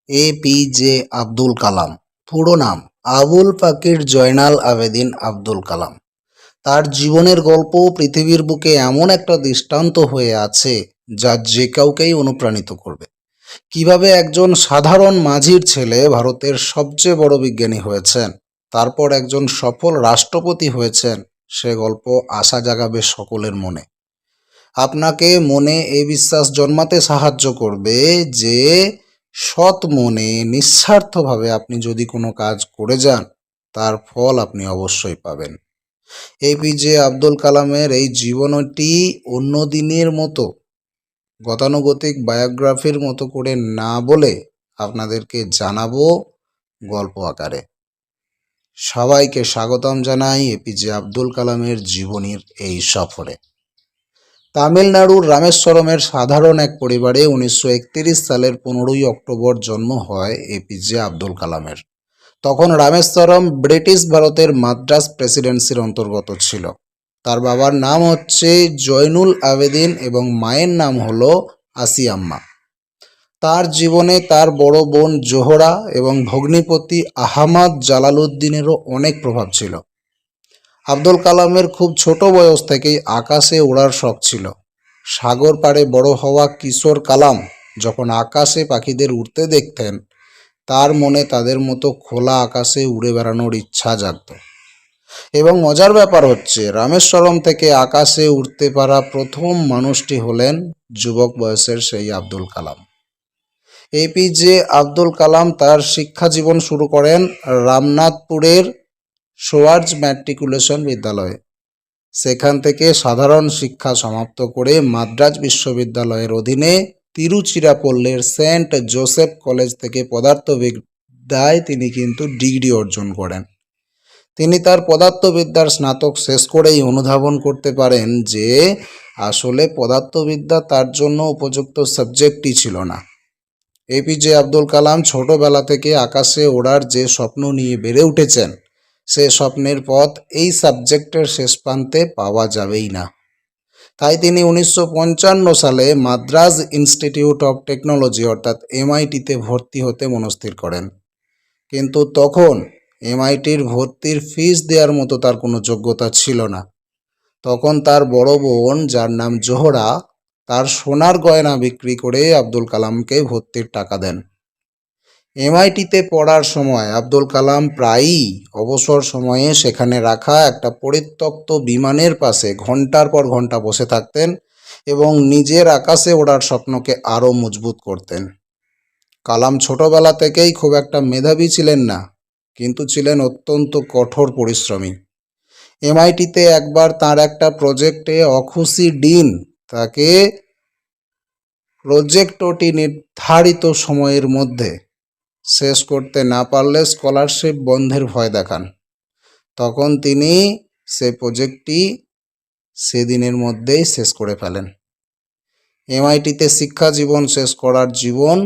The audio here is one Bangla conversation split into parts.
এপিজে আব্দুল কালাম। পুরো নাম আবুল পাকির জয়নাল আবেদিন আব্দুল কালাম। তার জীবনের গল্প পৃথিবীর বুকে এমন একটা দৃষ্টান্ত হয়ে আছে যা যে কাউকেই অনুপ্রাণিত করবে। কিভাবে একজন সাধারণ মাঝির ছেলে ভারতের সবচেয়ে বড় বিজ্ঞানী হয়েছেন, তারপর একজন সফল রাষ্ট্রপতি হয়েছেন, সে গল্প আশা জাগাবে সকলের মনে। আপনাকে মনে এই বিশ্বাস জন্মাতে সাহায্য করবে যে সৎ মনে নিঃস্বার্থভাবে আপনি যদি কোনো কাজ করে যান, তার ফল আপনি অবশ্যই পাবেন। এপিজে আব্দুল কালামের এই জীবনটি অন্য দিনের মতো গতানুগতিক বায়োগ্রাফির মতো করে না বলে আপনাদেরকে জানাবো গল্প আকারে। সবাইকে স্বাগতম জানাই এপিজে আব্দুল কালামের জীবনীর এই সফরে। তামিলনাড়ুর রামেশ্বরমের সাধারণ এক পরিবারে 1931 সালের 15ই অক্টোবর জন্ম হয় এপিজে আব্দুল কালামের। তখন রামেশ্বরম ব্রিটিশ ভারতের মাদ্রাজ প্রেসিডেন্সির অন্তর্গত ছিল। তার বাবার নাম হচ্ছে জয়নুল আবেদিন এবং মায়ের নাম হলো আসিয়াম্মা। তার জীবনে তার বড় বোন জোহরা এবং ভগ্নিপতি আহমাদ জালালউদ্দিনেরও অনেক প্রভাব ছিল। আব্দুল কালামের খুব ছোট বয়স থেকেই আকাশে ওড়ার শখ ছিল। সাগর পাড়ে বড় হওয়া কিশোর কালাম যখন আকাশে পাখিদের উড়তে দেখতেন, তার মনে তাদের মতো খোলা আকাশে উড়ে বেড়ানোর ইচ্ছা জাগত। এবং মজার ব্যাপার হচ্ছে, রামেশ্বরম থেকে আকাশে উড়তে পারা প্রথম মানুষটি হলেন যুবক বয়সের সেই আব্দুল কালাম। এপিজে আব্দুল কালাম তার শিক্ষা জীবন শুরু করেন রামনাথপুরের সোয়ার্জ ম্যাট্রিকুলেশন বিদ্যালয়ে। সেখান থেকে সাধারণ শিক্ষা সমাপ্ত করে মাদ্রাজ বিশ্ববিদ্যালয়ের অধীনে তিরুচিরাপল্লীর সেন্ট জোসেফ কলেজ থেকে পদার্থবিদ্যায় তিনি কিন্তু ডিগ্রি অর্জন করেন। তিনি তার পদার্থবিদ্যার স্নাতক শেষ করেই অনুধাবন করতে পারেন যে আসলে পদার্থবিদ্যা তার জন্য উপযুক্ত সাবজেক্টই ছিল না। এপিজে আব্দুল কালাম ছোটবেলা থেকে আকাশে ওড়ার যে স্বপ্ন নিয়ে বেড়ে উঠেছেন, সে স্বপ্নের পথ এই সাবজেক্টের শেষ প্রান্তে পাওয়া যাবেই না। তাই তিনি 1955 সালে মাদ্রাজ ইনস্টিটিউট অফ টেকনোলজি অর্থাৎ এমআইটিতে ভর্তি হতে মনস্থির করেন। কিন্তু তখন এমআইটির ভর্তির ফিস দেওয়ার মতো তার কোনো যোগ্যতা ছিল না। তখন তার বড় বোন, যার নাম জোহরা, তার সোনার গয়না বিক্রি করে আব্দুল কালামকে ভর্তির টাকা দেন। এমআইটিতে পড়ার সময় আব্দুল কালাম প্রায়ই অবসর সময়ে সেখানে রাখা একটা পরিত্যক্ত বিমানের পাশে ঘন্টার পর ঘন্টা বসে থাকতেন এবং নিজের আকাশে ওড়ার স্বপ্নকে আরও মজবুত করতেন। কালাম ছোটবেলা থেকেই খুব একটা মেধাবী ছিলেন না, কিন্তু ছিলেন অত্যন্ত কঠোর পরিশ্রমী। এমআইটিতে একবার তার একটা প্রজেক্টে অখুশি ডিন তাকে প্রজেক্টটি নির্ধারিত সময়ের মধ্যে শেষ করতে না পারলে স্কলারশিপ বন্ধের ভয় দেখান। তখন তিনি সে প্রজেক্টটি সেদিনের মধ্যেই শেষ করে ফেলেন। এমআইটিতে শিক্ষা জীবন শেষ করার জীবন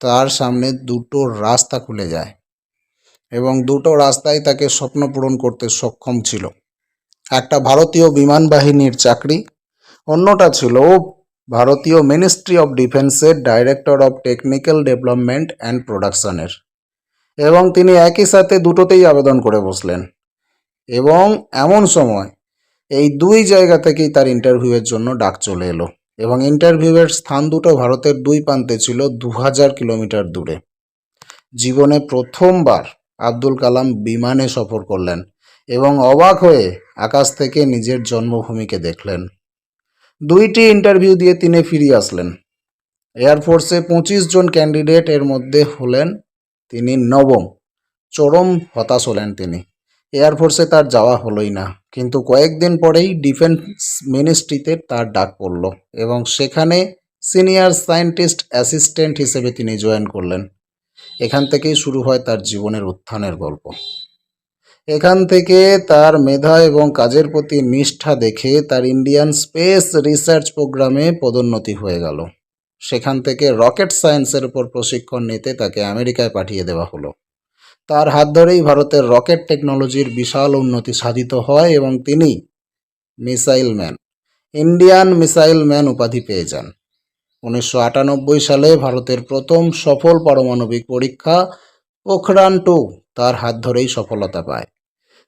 তার সামনে দুটো রাস্তা খুলে যায় এবং দুটো রাস্তায় তাকে স্বপ্ন পূরণ করতে সক্ষম ছিল। একটা ভারতীয় বিমান বাহিনীর চাকরি, অন্যটা ছিল ভারতীয় মিনিস্ট্রি অফ ডিফেন্সের director of technical development and প্রোডাকশনের। এবং তিনি একই সাথে দুটোতেই আবেদন করে বসলেন। এবং এমন সময় এই দুই জায়গা থেকেই তার ইন্টারভিউয়ের জন্য ডাক চলে এলো এবং ইন্টারভিউয়ের স্থান দুটো ভারতের দুই প্রান্তে ছিল 2000 কিলোমিটার দূরে। জীবনে প্রথমবার আব্দুল কালাম বিমানে সফর করলেন এবং অবাক হয়ে আকাশ থেকে নিজের জন্মভূমিকে দেখলেন। দুইটি ইন্টারভিউ দিয়ে তিনি ফিরে আসলেন। এয়ারফোর্সে 25 জন ক্যান্ডিডেট এর মধ্যে হলেন তিনি নবম। চরম হতাশ হলেন তিনি। এয়ারফোর্সে তার যাওয়া হলোই না, কিন্তু কয়েকদিন পরেই ডিফেন্স মিনিস্ট্রিতে তার ডাক পড়ল এবং সেখানে সিনিয়র সায়েন্টিস্ট অ্যাসিস্ট্যান্ট হিসেবে তিনি জয়েন করলেন। এখান থেকেই শুরু হয় তার জীবনের উত্থানের গল্প। এখান থেকে তার মেধা এবং কাজের প্রতি নিষ্ঠা দেখে তার ইন্ডিয়ান স্পেস রিসার্চ প্রোগ্রামে পদোন্নতি হয়ে গেল। সেখান থেকে রকেট সায়েন্সের উপর প্রশিক্ষণ নিতে তাকে আমেরিকায় পাঠিয়ে দেওয়া হলো। তার হাত ধরেই ভারতের রকেট টেকনোলজির বিশাল উন্নতি সাধিত হয় এবং তিনি missile man, Indian missile man উপাধি পেয়ে যান। 1998 সালে ভারতের প্রথম সফল পারমাণবিক পরীক্ষা পোখরান-2 তার হাত ধরেই সফলতা পায়।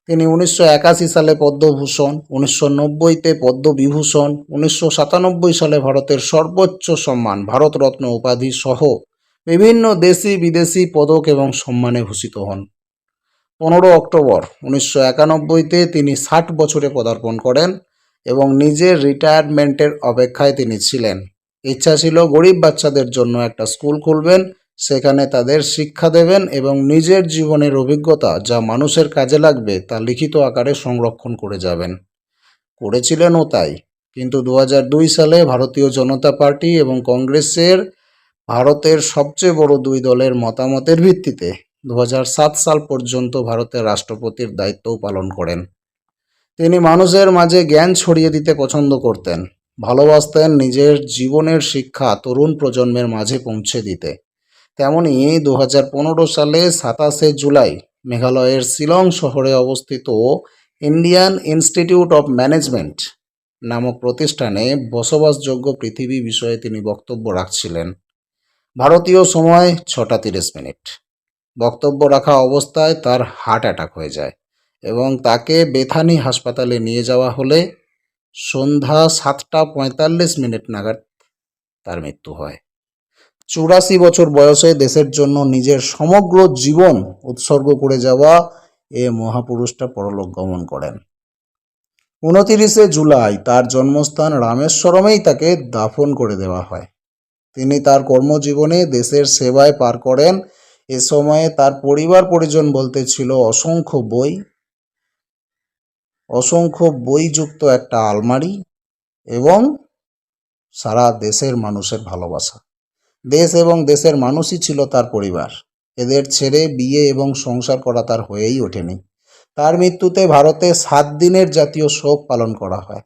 তিনি 1981 সালে পদ্মভূষণ, 1990-তে পদ্মবিভূষণ, 1997 সালে ভারতের সর্বোচ্চ সম্মান ভারতরত্ন উপাধি সহ বিভিন্ন দেশি বিদেশি পদক এবং সম্মানে ভূষিত হন। 15 অক্টোবর 1991-তে তিনি 60 বছরে পদার্পণ করেন এবং নিজের রিটায়ারমেন্টের অপেক্ষায় তিনি ছিলেন। ইচ্ছা ছিল গরিব বাচ্চাদের জন্য একটা স্কুল খুলবেন, সেখানে তাদের শিক্ষা দেবেন এবং নিজের জীবনের অভিজ্ঞতা যা মানুষের কাজে লাগবে তা লিখিত আকারে সংরক্ষণ করে যাবেন। করেছিলেনও তাই। কিন্তু 2002 সালে ভারতীয় জনতা পার্টি এবং কংগ্রেসের ভারতের সবচেয়ে বড় দুই দলের মতামতের ভিত্তিতে 2007 সাল পর্যন্ত ভারতের রাষ্ট্রপতির দায়িত্বও পালন করেন। তিনি মানুষের মাঝে জ্ঞান ছড়িয়ে দিতে পছন্দ করতেন, ভালোবাসতেন নিজের জীবনের শিক্ষা তরুণ প্রজন্মের মাঝে পৌঁছে দিতে। তেমনি 2015 সালে 27শে জুলাই মেঘালয়ের শিলং শহরে অবস্থিত ইন্ডিয়ান ইনস্টিটিউট অফ ম্যানেজমেন্ট নামক প্রতিষ্ঠানে বসবাসযোগ্য পৃথিবী বিষয়ে তিনি বক্তব্য রাখছিলেন। ভারতীয় সময় 6:30। বক্তব্য রাখা অবস্থায় তার হার্ট অ্যাটাক হয়ে যায় এবং তাকে বেথানি হাসপাতালে নিয়ে যাওয়া হলে সন্ধ্যা 7:45 নাগাদ তার মৃত্যু হয়। 84 বছর বয়সে দেশের জন্য নিজের সমগ্র জীবন উৎসর্গ করে যাওয়া এ মহাপুরুষটা পরলোক গমন করেন। 29শে জুলাই তার জন্মস্থান রামেশ্বরমেই তাকে দাফন করে দেওয়া হয়। তিনি তার কর্মজীবনে দেশের সেবায় পার করেন। এ সময়ে তার পরিবার পরিজন বলতে ছিল অসংখ্য বইযুক্ত একটা আলমারি এবং সারা দেশের মানুষের ভালোবাসা। দেশ এবং দেশের মানুষই ছিল তার পরিবার। এদের ছেড়ে বিয়ে এবং সংসার করা তার হয়েই ওঠেনি। তার মৃত্যুতে ভারতে 7 দিনের জাতীয় শোক পালন করা হয়।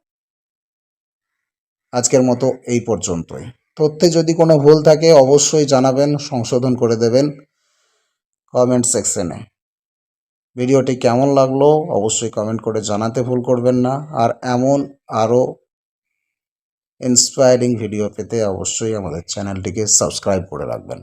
আজকের মতো এই পর্যন্তই। তথ্যে যদি কোনো ভুল থাকে অবশ্যই জানাবেন, সংশোধন করে দেবেন কমেন্ট সেকশনে। ভিডিওটি কেমন লাগলো অবশ্যই কমেন্ট করে জানাতে ভুল করবেন না। আর এমন আরও ইন্সপায়ারিং ভিডিও পেতে অবশ্যই আমাদের চ্যানেলটিকে সাবস্ক্রাইব করে রাখবেন।